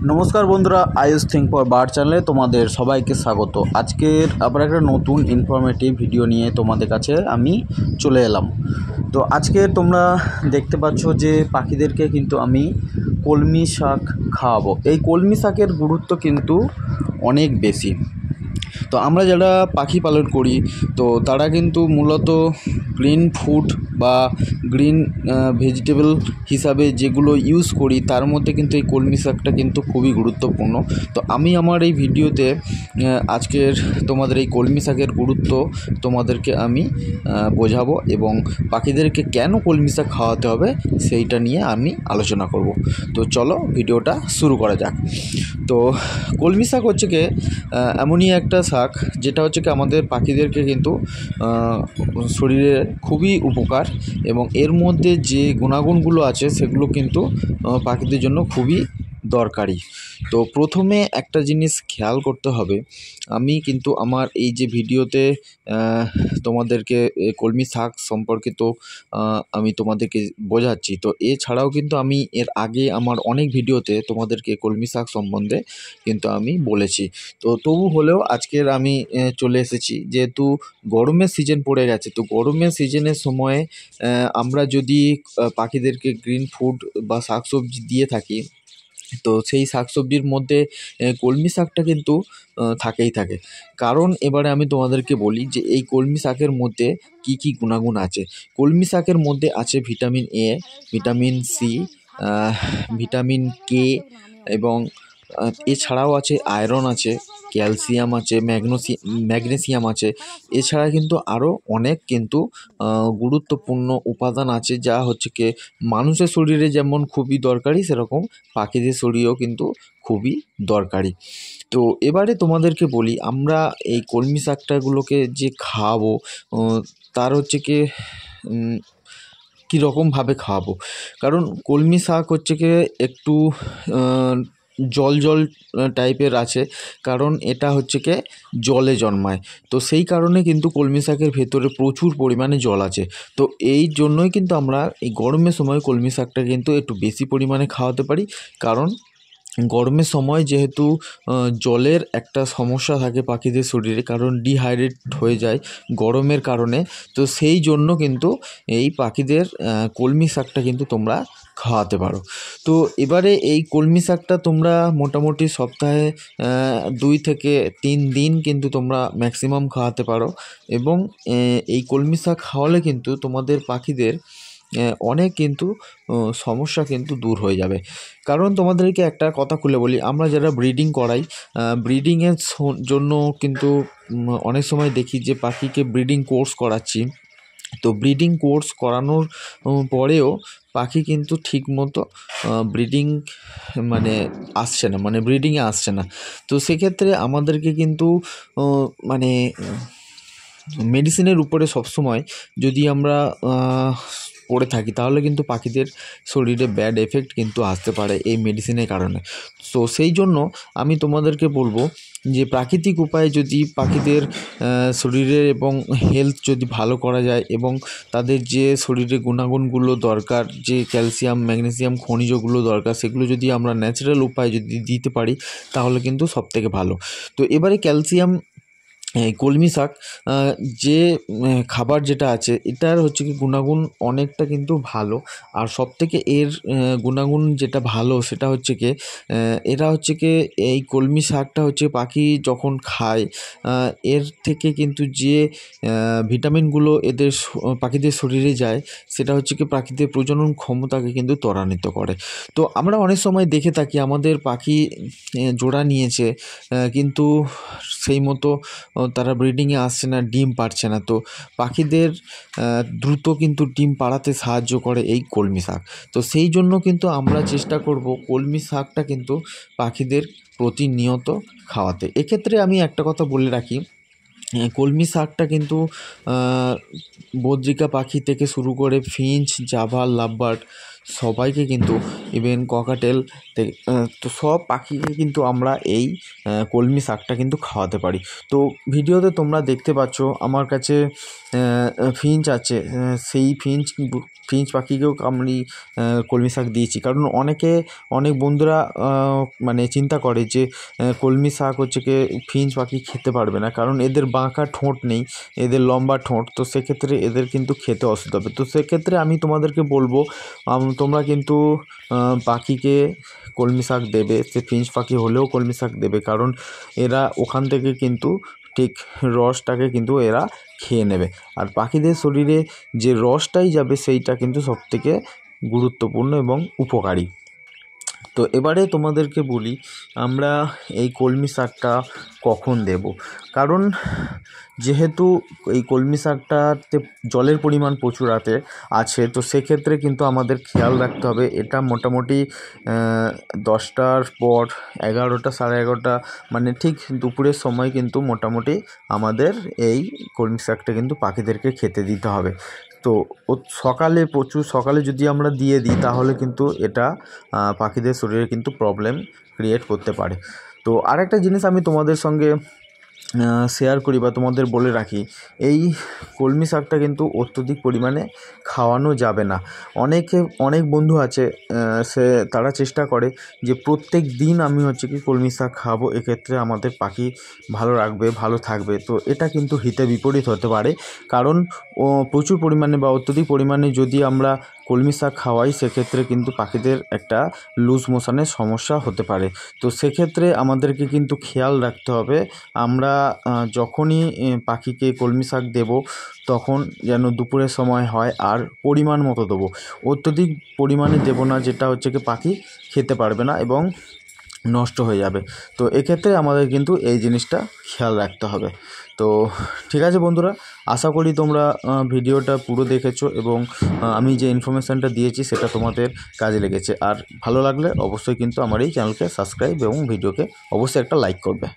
নমস্কার বন্ধুরা, Ayush think for bird চ্যানেলে তোমাদের সবাইকে স্বাগত। আজকের আবার একটা নতুন ইনফরমেটিভ ভিডিও নিয়ে তোমাদের কাছে আমি চলে এলাম। তো আজকে তোমরা দেখতে পাচ্ছ যে পাখিদেরকে কিন্তু আমি কলমি শাক খাওয়াবো। এই কলমি শাকের গুরুত্ব কিন্তু অনেক বেশি। তো আমরা যারা পাখি পালন করি তো তারা কিন্তু মূলত গ্রিন ফুড বা গ্রিন ভেজিটেবল হিসাবে যেগুলো ইউজ করি তার মধ্যে কিন্তু এই কলমি শাকটা কিন্তু খুবই গুরুত্বপূর্ণ। তো আমি আমার এই ভিডিওতে আজকের তোমাদের এই কলমি শাকের গুরুত্ব তোমাদেরকে আমি বোঝাবো এবং পাখিদেরকে কেন কলমি শাক খাওয়াতে হবে সেইটা নিয়ে আমি আলোচনা করব। তো চলো ভিডিওটা শুরু করা যাক। তো কলমি শাক হচ্ছে কি এমনই একটা শাক যেটা হচ্ছে কি আমাদের পাখিদেরকে কিন্তু শরীরে খুবই উপকার এবং এর মধ্যে যে গুণাগুণগুলো আছে সেগুলো কিন্তু পাখিদের জন্য খুবই দরকারি। তো প্রথমে একটা জিনিস খেয়াল করতে হবে, আমি কিন্তু আমার এই যে ভিডিওতে তোমাদেরকে কলমি শাক সম্পর্কিত আমি তোমাদেরকে বোঝাচ্ছি। তো এছাড়াও কিন্তু আমি এর আগে আমার অনেক ভিডিওতে তোমাদেরকে কলমি শাক সম্বন্ধে কিন্তু আমি বলেছি। তো তবু হলেও আজকের আমি চলে এসেছি, যেহেতু গরমের সিজন পড়ে গেছে। তো গরমের সিজনের সময়ে আমরা যদি পাখিদেরকে গ্রিন ফুড বা শাকসবজি দিয়ে থাকি তো সেই শাকসবজির মধ্যে কলমি শাকটা কিন্তু থাকেই থাকে। কারণ এবারে আমি তোমাদেরকে বলি যে এই কলমি শাকের মধ্যে কি কি গুণাগুণ আছে। কলমি শাকের মধ্যে আছে vitamin A, vitamin C, vitamin K এবং এছাড়াও আছে আয়রন আছে, ক্যালসিয়াম আছে, ম্যাগনেসিয়াম আছে। এছাড়া কিন্তু আরও অনেক কিন্তু গুরুত্বপূর্ণ উপাদান আছে যা হচ্ছে কি মানুষের শরীরে যেমন খুবই দরকারি সেরকম পাখিদের শরীরেও কিন্তু খুবই দরকারি। তো এবারে তোমাদেরকে বলি আমরা এই কলমি শাকটাগুলোকে যে খাওয়াবো তার হচ্ছে কি কীরকমভাবে খাওয়াবো। কারণ কলমি শাক হচ্ছে কি একটু জল জল টাইপের আছে, কারণ এটা হচ্ছে কি জলে জন্মায়। তো সেই কারণে কিন্তু কলমি শাকের ভেতরে প্রচুর পরিমাণে জল আছে। তো এই জন্যই কিন্তু আমরা এই গরমের সময় কলমি শাকটা কিন্তু একটু বেশি পরিমাণে খাওয়াতে পারি। কারণ গরমের সময় যেহেতু জলের একটা সমস্যা থাকে পাখিদের শরীরে, কারণ ডিহাইড্রেট হয়ে যায় গরমের কারণে। তো সেই জন্য কিন্তু এই পাখিদের কলমি শাকটা কিন্তু তোমরা খাওয়াতে পারো। তো এবারে এই কলমি শাকটা তোমরা মোটামুটি সপ্তাহে 2 থেকে 3 দিন কিন্তু তোমরা ম্যাক্সিমাম খাওয়াতে পারো এবং এই কলমি শাক খাওয়ালে কিন্তু তোমাদের পাখিদের অনেক কিন্তু সমস্যা কিন্তু দূর হয়ে যাবে। কারণ তোমাদেরকে একটা কথা খুলে বলি, আমরা যারা ব্রিডিং করাই ব্রিডিংয়ের জন্য কিন্তু অনেক সময় দেখি যে পাখিকে ব্রিডিং কোর্স করাচ্ছি। তো ব্রিডিং কোর্স করানোর পরেও পাখি কিন্তু ঠিকমতো ব্রিডিং আসছে না, ব্রিডিংয়ে আসছে না। তো সেক্ষেত্রে আমাদেরকে কিন্তু মানে মেডিসিনের উপরে সবসময় যদি আমরা পড়ে থাকি তাহলে কিন্তু পাখিদের শরীরে ব্যাড এফেক্ট কিন্তু আসতে পারে এই মেডিসিনের কারণে। তো সেই জন্য আমি তোমাদেরকে বলবো যে প্রাকৃতিক উপায়ে যদি পাখিদের শরীরের এবং হেলথ যদি ভালো করা যায় এবং তাদের যে শরীরে গুণাগুণগুলো দরকার, যে ক্যালসিয়াম ম্যাগনেসিয়াম খনিজগুলো দরকার, সেগুলো যদি আমরা ন্যাচারাল উপায়ে যদি দিতে পারি তাহলে কিন্তু সবথেকে ভালো। তো এবারে ক্যালসিয়াম এই কলমি শাক যে খাবার যেটা আছে এটার হচ্ছে কি গুণাগুণ অনেকটা কিন্তু ভালো। আর সবথেকে এর গুণাগুণ যেটা ভালো সেটা হচ্ছে কি এরা হচ্ছে কি এই কলমি শাকটা হচ্ছে পাখি যখন খায় এর থেকে কিন্তু যে ভিটামিনগুলো এদের পাখিদের শরীরে যায় সেটা হচ্ছে কি পাখিদের প্রজনন ক্ষমতাকে কিন্তু ত্বরান্বিত করে। তো আমরা অনেক সময় দেখে থাকি আমাদের পাখি জোড়া নিয়েছে কিন্তু সেই মতো তারা ব্রিডিংয়ে আসছে না, ডিম পাড়ছে না। তো পাখিদের দ্রুত কিন্তু ডিম পাড়াতে সাহায্য করে এই কলমি শাক। তো সেই জন্য কিন্তু আমরা চেষ্টা করব কলমি শাকটা কিন্তু পাখিদের প্রতিনিয়ত খাওয়াতে। এক্ষেত্রে আমি একটা কথা বলে রাখি, কলমি শাকটা কিন্তু বদ্রিকা পাখি থেকে শুরু করে ফিঞ্চ, জাভা, লাভবার্ড সবাইকে কিন্তু ইভেন ককাটেল তো সব পাখিকে কিন্তু আমরা এই কলমি শাকটা কিন্তু খাওয়াতে পারি। তো ভিডিওতে তোমরা দেখতে পাচ্ছ আমার কাছে ফিঞ্চ আছে, সেই ফিঞ্চ পাখিকেও আমি কলমি শাক দিয়েছি। কারণ অনেক বন্ধুরা মানে চিন্তা করে যে কলমি শাক হচ্ছে কি ফিঞ্চ পাখি খেতে পারবে না, কারণ এদের বাঁকা ঠোঁট নেই, এদের লম্বা ঠোঁট, তো সেক্ষেত্রে এদের কিন্তু খেতে অসুবিধা হবে। তো সেক্ষেত্রে আমি তোমাদেরকে বলবো তোমরা কিন্তু পাখিকে কলমি শাক দেবে, সে ফিঞ্চ পাখি হলেও কলমি শাক দেবে, কারণ এরা ওখান থেকে কিন্তু ঠিক রসটাকে কিন্তু এরা খেয়ে নেবে। আর পাখিদের শরীরে যে রসটাই যাবে সেইটা কিন্তু সবথেকে গুরুত্বপূর্ণ এবং উপকারী। তো এবারে তোমাদেরকে বলি আমরা এই কলমি শাকটা কখন দেব। কারণ যেহেতু এই কলমি শাকটাতে জলের পরিমাণ প্রচুর আছে, তো সেক্ষেত্রে কিন্তু আমাদের খেয়াল রাখতে হবে এটা মোটামুটি 10টার পর 11টা 11:30 মানে ঠিক দুপুরের সময় কিন্তু মোটামুটি আমাদের এই কলমি শাকটা কিন্তু পাখিদেরকে খেতে দিতে হবে। তো প্রচুর সকালে যদি আমরা দিয়ে দিই তাহলে কিন্তু এটা পাখিদের শরীরে কিন্তু প্রবলেম ক্রিয়েট করতে পারে। তো আরেকটা জিনিস আমি তোমাদের সঙ্গে শেয়ার করি বা তোমাদের বলে রাখি, এই কলমি শাকটা কিন্তু অত্যধিক পরিমাণে খাওয়ানো যাবে না। অনেক বন্ধু আছে তারা চেষ্টা করে যে প্রত্যেক দিন আমি হচ্ছে কি কলমি শাক খাবো, এক্ষেত্রে আমাদের পাখি ভালো থাকবে। তো এটা কিন্তু হিতে বিপরীত হতে পারে, কারণ প্রচুর পরিমাণে বা অত্যধিক পরিমাণে যদি আমরা কলমি শাক খাওয়াই সেক্ষেত্রে কিন্তু পাখিদের একটা লুজ মোশনের সমস্যা হতে পারে। তো সেক্ষেত্রে আমাদেরকে কিন্তু খেয়াল রাখতে হবে আমরা যখনই পাখিকে কলমি শাক দেবো তখন যেন দুপুরের সময় হয়, আর পরিমাণ মতো দেবো, অত্যধিক পরিমাণে দেবো না যেটা হচ্ছে কি পাখি খেতে পারবে না এবং নষ্ট হয়ে যাবে। তো এক্ষেত্রে আমাদের কিন্তু এই জিনিসটা খেয়াল রাখতে হবে। তো ঠিক আছে বন্ধুরা, আশা করি তোমরা ভিডিওটা পুরো দেখেছো এবং আমি যে ইনফরমেশানটা দিয়েছি সেটা তোমাদের কাজে লেগেছে। আর ভালো লাগলে অবশ্যই কিন্তু আমার এই চ্যানেলকে সাবস্ক্রাইব এবং ভিডিওকে অবশ্যই একটা লাইক করবে।